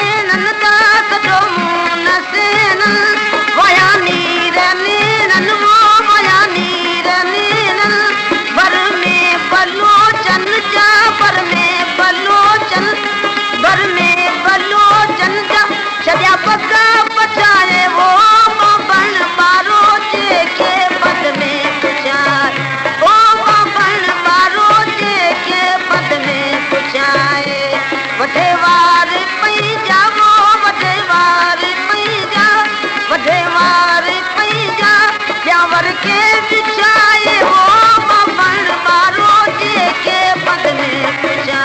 नीरन दा सजो मुंह न सेनन वया नीरन वो वया नीरन बर में बलोचन जा बर में बलोचन जा छॾिया पका पचाए वो बण बारो जेके पद में पुछाए ओ बण बारो जेके पद में पुछाए वॾे वार पई जावो वॾे वार पई जा वॾे वार पई जा प्यावर के बिछाए वो बण बारो जेके पद में पुछाए